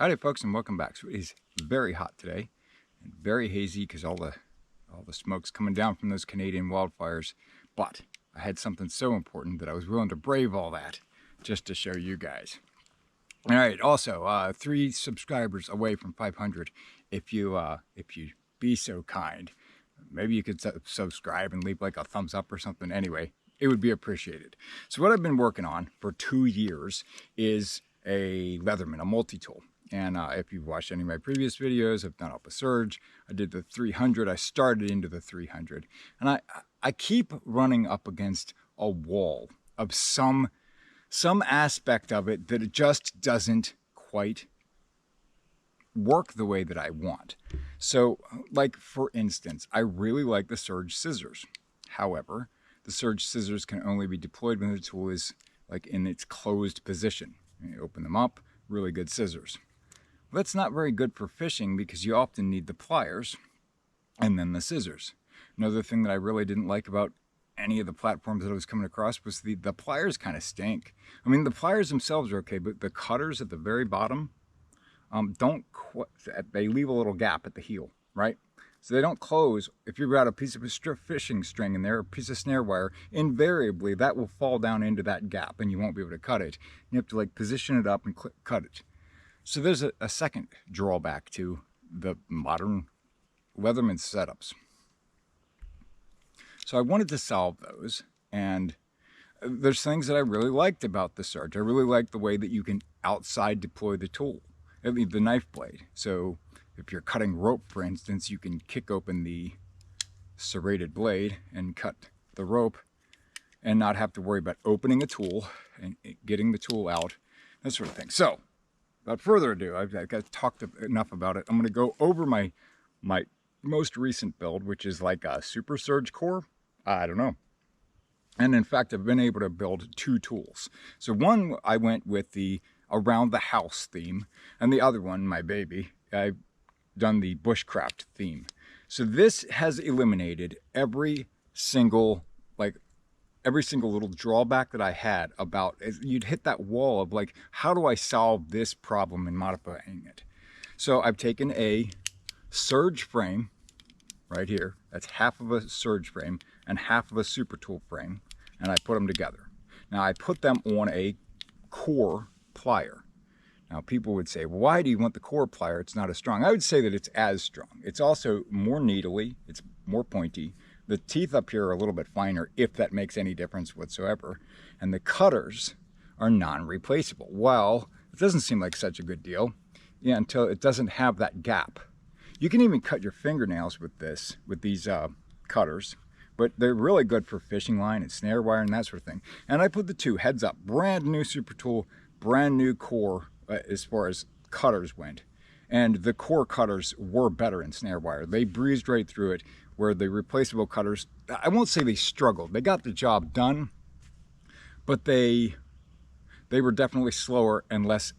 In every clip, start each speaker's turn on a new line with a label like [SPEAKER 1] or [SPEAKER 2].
[SPEAKER 1] Howdy folks, and welcome back. So it is very hot today and very hazy because all the smoke's coming down from those Canadian wildfires. But I had something so important that I was willing to brave all that just to show you guys. All right, also 3 subscribers away from 500. If you be so kind, maybe you could subscribe and leave like a thumbs up or something. Anyway, it would be appreciated. So what I've been working on for 2 years is a Leatherman, a multi-tool. And if you've watched any of my previous videos, I've done up a surge. I did the 300. I started into the 300. And I keep running up against a wall of some aspect of it that it just doesn't quite work the way that I want. So, like for instance, I really like the surge scissors. However, the surge scissors can only be deployed when the tool is like in its closed position. You open them up, really good scissors. Well, that's not very good for fishing because you often need the pliers and then the scissors. Another thing that I really didn't like about any of the platforms that I was coming across was the pliers kind of stink. I mean, the pliers themselves are okay, but the cutters at the very bottom they leave a little gap at the heel, right? So they don't close. If you've got a piece of fishing string in there, a piece of snare wire, invariably that will fall down into that gap and you won't be able to cut it. You have to like position it up and cut it. So there's a second drawback to the modern Leatherman setups. So I wanted to solve those, and there's things that I really liked about the Surge. I really liked the way that you can outside deploy the tool, I mean the knife blade. So if you're cutting rope, for instance, you can kick open the serrated blade and cut the rope and not have to worry about opening a tool and getting the tool out, that sort of thing. So without further ado, I've talked enough about it. I'm going to go over my most recent build, which is like a Super Surge core. I don't know. And in fact, I've been able to build 2 tools. So one, I went with the around the house theme, and the other one, my baby, I've done the bushcraft theme. So this has eliminated every single little drawback that I had about, you'd hit that wall of like, how do I solve this problem in modifying it? So I've taken a surge frame right here, that's half of a surge frame and half of a Supertool frame, and I put them together. Now I put them on a core plier. Now people would say, well, why do you want the core plier? It's not as strong. I would say that it's as strong. It's also more needly, it's more pointy. The teeth up here are a little bit finer, if that makes any difference whatsoever. And the cutters are non-replaceable. Well, it doesn't seem like such a good deal, yeah, until it doesn't have that gap. You can even cut your fingernails with these cutters, but they're really good for fishing line and snare wire and that sort of thing. And I put the 2 heads up, brand new Supertool, brand new core as far as cutters went. And the core cutters were better in snare wire. They breezed right through it, where the replaceable cutters, I won't say they struggled. They got the job done, but they were definitely slower and less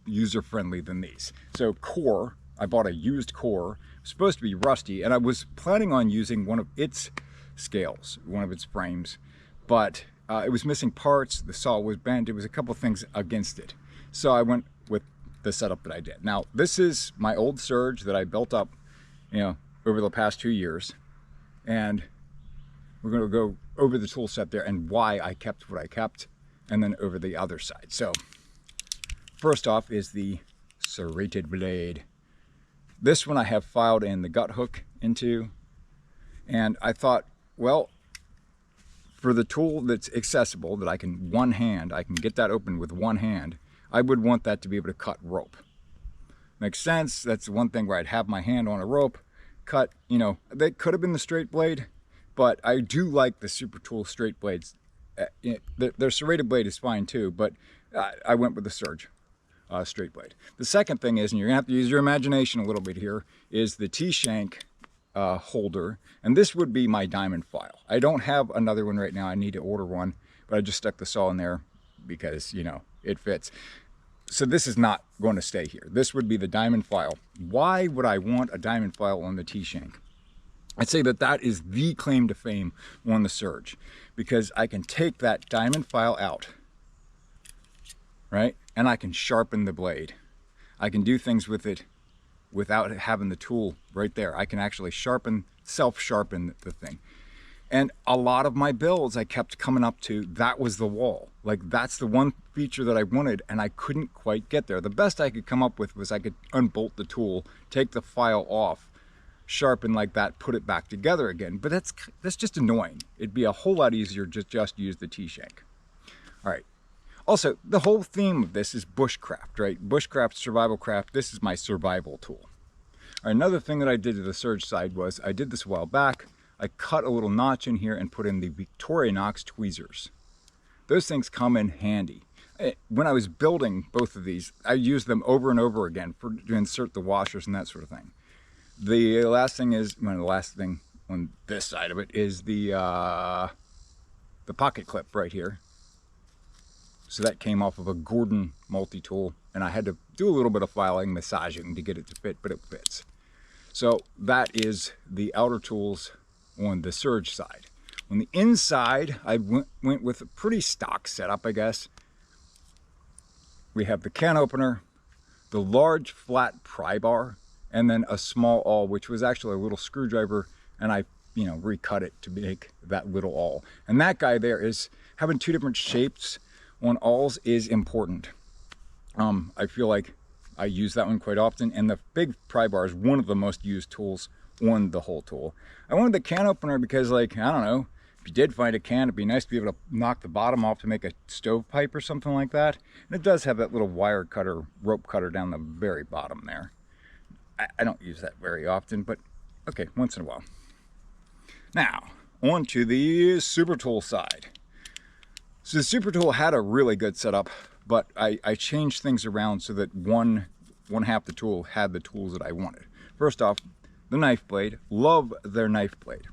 [SPEAKER 1] user-friendly than these. So core, I bought a used core. It was supposed to be rusty, and I was planning on using one of its scales, one of its frames, but it was missing parts, the saw was bent, it was a couple things against it. So I went with the setup that I did. Now, this is my old Surge that I built up, over the past 2 years, and we're going to go over the tool set there and why I kept what I kept, and then over the other side. So first off is the serrated blade. This one I have filed in the gut hook into, and I thought, well, for the tool that's accessible, that I can get that open with one hand, I would want that to be able to cut rope. Makes sense. That's the one thing where I'd have my hand on a rope, cut, they could have been the straight blade, but I do like the Supertool straight blades. Their serrated blade is fine too, but I went with the Surge straight blade. The second thing is, and you're gonna have to use your imagination a little bit here, is the T-shank holder, and this would be my diamond file. I don't have another one right now. I need to order one, but I just stuck the saw in there because, it fits. So this is not going to stay here. This would be the diamond file. Why would I want a diamond file on the T-shank? I'd say that is the claim to fame on the Surge, because I can take that diamond file out, right? And I can sharpen the blade. I can do things with it without having the tool right there. I can actually self-sharpen the thing. And a lot of my builds I kept coming up to, that was the wall. Like, that's the one feature that I wanted, and I couldn't quite get there. The best I could come up with was I could unbolt the tool, take the file off, sharpen like that, put it back together again. But that's just annoying. It'd be a whole lot easier to just use the T-shank. All right. Also, the whole theme of this is bushcraft, right? Bushcraft, survival craft. This is my survival tool. All right, another thing that I did to the surge side was, I did this a while back. I cut a little notch in here and put in the Victorinox tweezers. Those things come in handy. When I was building both of these, I used them over and over again to insert the washers and that sort of thing. The last thing on this side of it is the pocket clip right here. So that came off of a Gordon multi-tool, and I had to do a little bit of filing, massaging to get it to fit, but it fits. So that is the outer tools on the surge side. On the inside, I went with a pretty stock setup, I guess. We have the can opener, the large flat pry bar, and then a small awl, which was actually a little screwdriver, and I recut it to make that little awl. And that guy there is having two different shapes on awls is important. I feel like I use that one quite often, and the big pry bar is one of the most used tools on the whole tool. I wanted the can opener because, like, I don't know, if you did find a can, it'd be nice to be able to knock the bottom off to make a stovepipe or something like that. And it does have that little wire cutter, rope cutter down the very bottom there. I don't use that very often, but okay, once in a while. Now, on to the Supertool side. So the Supertool had a really good setup, but I changed things around so that one half the tool had the tools that I wanted. First off, the knife blade. Love their knife blade.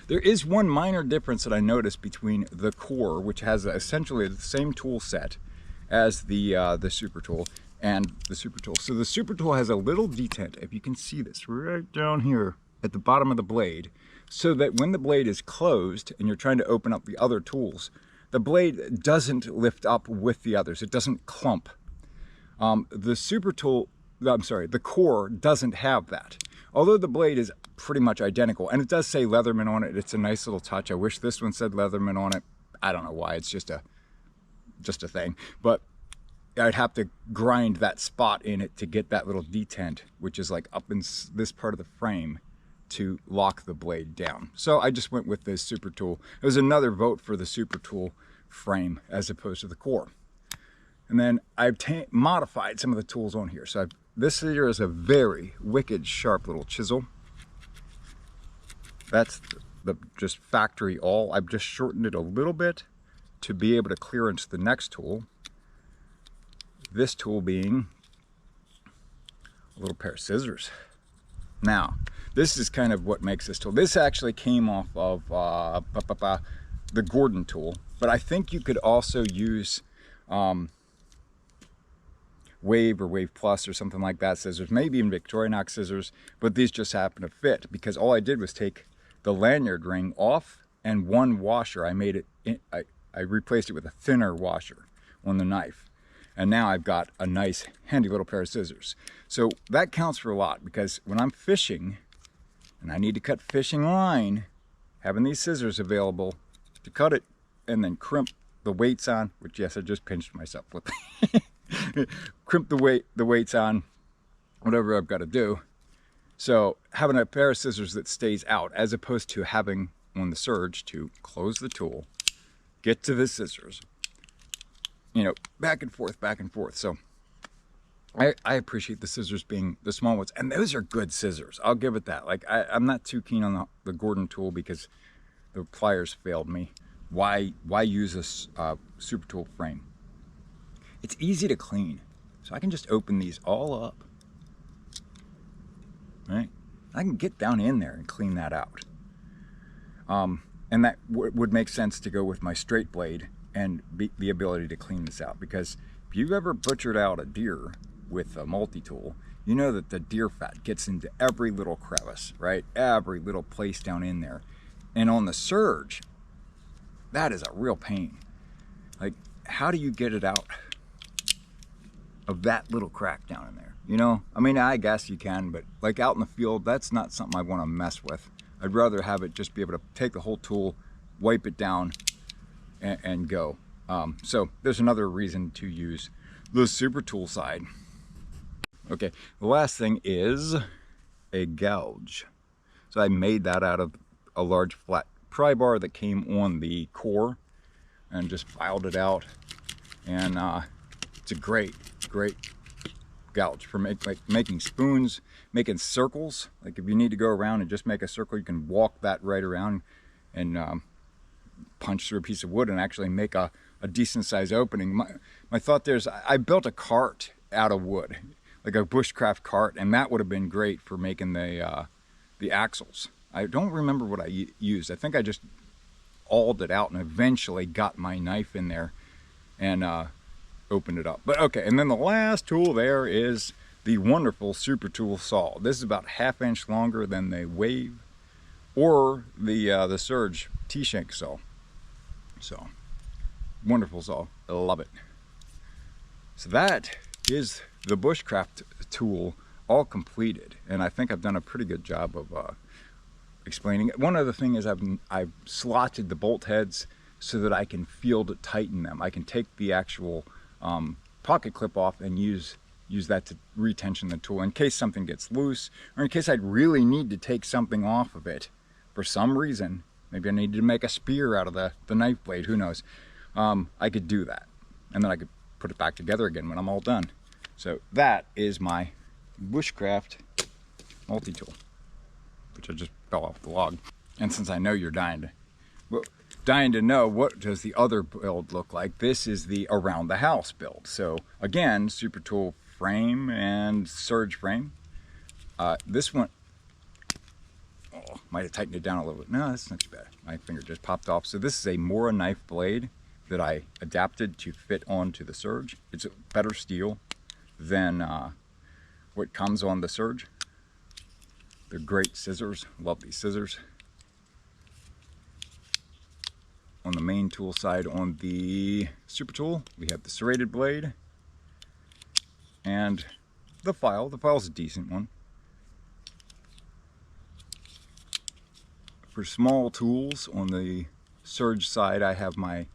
[SPEAKER 1] There is one minor difference that I noticed between the core, which has essentially the same tool set as the Supertool, and the Supertool. So the Supertool has a little detent, if you can see this, right down here at the bottom of the blade, so that when the blade is closed and you're trying to open up the other tools, the blade doesn't lift up with the others. It doesn't clump. The core doesn't have that. Although the blade is pretty much identical, and it does say Leatherman on it. It's a nice little touch. I wish this one said Leatherman on it. I don't know why. It's just a thing. But I'd have to grind that spot in it to get that little detent, which is like up in this part of the frame, to lock the blade down. So I just went with this Supertool. It was another vote for the Supertool frame as opposed to the core. And then I've modified some of the tools on here. So this here is a very wicked sharp little chisel. That's the just factory awl. I've just shortened it a little bit to be able to clearance the next tool. This tool being a little pair of scissors. Now, this is kind of what makes this tool. This actually came off of the Gordon tool, but I think you could also use Wave or Wave Plus or something like that scissors, maybe even Victorinox scissors, but these just happen to fit because all I did was take the lanyard ring off and one washer. I replaced it with a thinner washer on the knife. And now I've got a nice handy little pair of scissors. So that counts for a lot because when I'm fishing and I need to cut fishing line, having these scissors available to cut it and then crimp the weights on, which yes, I just pinched myself with, crimp the weights on, whatever I've got to do. So having a pair of scissors that stays out as opposed to having on the surge to close the tool, get to the scissors, back and forth. So I appreciate the scissors being the small ones, and those are good scissors. I'll give it that. Like I'm not too keen on the Gordon tool because the pliers failed me. Why use a Supertool frame? It's easy to clean, so I can just open these all up. Right? I can get down in there and clean that out. And that would make sense to go with my straight blade and the ability to clean this out, because if you've ever butchered out a deer with a multi-tool, you know that the deer fat gets into every little crevice, right? Every little place down in there. And on the surge, that is a real pain. Like, how do you get it out? of that little crack down in there. You know, I mean, I guess you can, but like out in the field, that's not something I want to mess with. I'd rather have it just be able to take the whole tool, wipe it down, and go. So there's another reason to use the Supertool side. Okay, the last thing is a gouge. So I made that out of a large flat pry bar that came on the core and just filed it out. And it's a great gouge for making spoons, making circles. Like if you need to go around and just make a circle, you can walk that right around and punch through a piece of wood and actually make a decent size opening. My thought there is I built a cart out of wood, like a bushcraft cart, and that would have been great for making the axles. I don't remember what I used. I think I just auled it out and eventually got my knife in there and opened it up. But okay, and then the last tool there is the wonderful Supertool saw. This is about 1/2 inch longer than the Wave or the Surge T-shank saw. So, wonderful saw. I love it. So that is the bushcraft tool all completed, and I think I've done a pretty good job of explaining it. One other thing is I've slotted the bolt heads so that I can field tighten them. I can take the actual pocket clip off and use that to retension the tool in case something gets loose, or in case I'd really need to take something off of it for some reason. Maybe I needed to make a spear out of the knife blade, who knows. I could do that, and then I could put it back together again when I'm all done. So that is my bushcraft multi-tool, which I just fell off the log. And since I know you're dying to know what does the other build look like, this is the around the house build. So again, Supertool frame and Surge frame. This one, might have tightened it down a little bit. No, that's not too bad. My finger just popped off. So this is a Mora knife blade that I adapted to fit onto the Surge. It's a better steel than what comes on the Surge. They're great scissors. Love these scissors. On the main tool side, on the Supertool, we have the serrated blade and the file. The file's a decent one. For small tools on the Surge side, I have my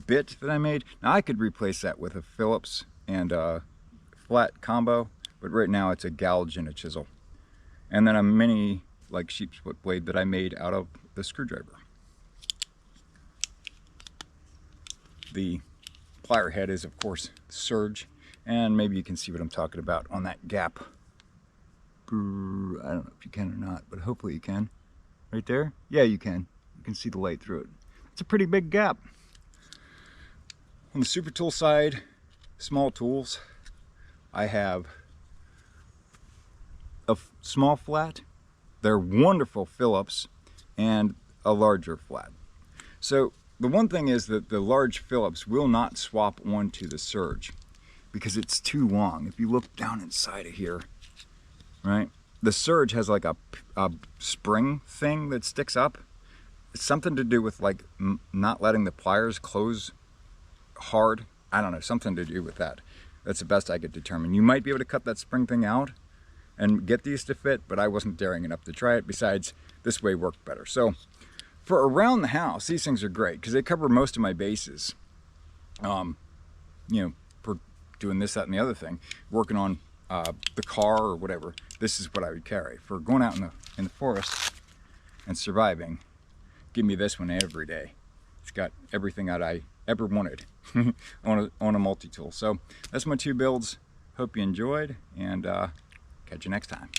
[SPEAKER 1] bit that I made. Now I could replace that with a Phillips and a flat combo, but right now it's a gouge and a chisel. And then a mini like sheep's foot blade that I made out of the screwdriver. The plier head is of course Surge, and maybe you can see what I'm talking about on that gap. I don't know if you can or not, but hopefully you can. Right there? Yeah, you can. You can see the light through it. It's a pretty big gap. On the Supertool side, small tools, I have a small flat. They're wonderful Phillips, and a larger flat. So the one thing is that the large Phillips will not swap onto the Surge because it's too long. If you look down inside of here, right? The Surge has like a spring thing that sticks up. It's something to do with like not letting the pliers close hard. I don't know, something to do with that. That's the best I could determine. You might be able to cut that spring thing out and get these to fit, but I wasn't daring enough to try it. Besides, this way worked better. So for around the house, these things are great because they cover most of my bases. You know, for doing this, that, and the other thing, working on the car or whatever, this is what I would carry. For going out in the forest and surviving, give me this one every day. It's got everything that I ever wanted on a multi-tool. So that's my 2 builds. Hope you enjoyed, and catch you next time.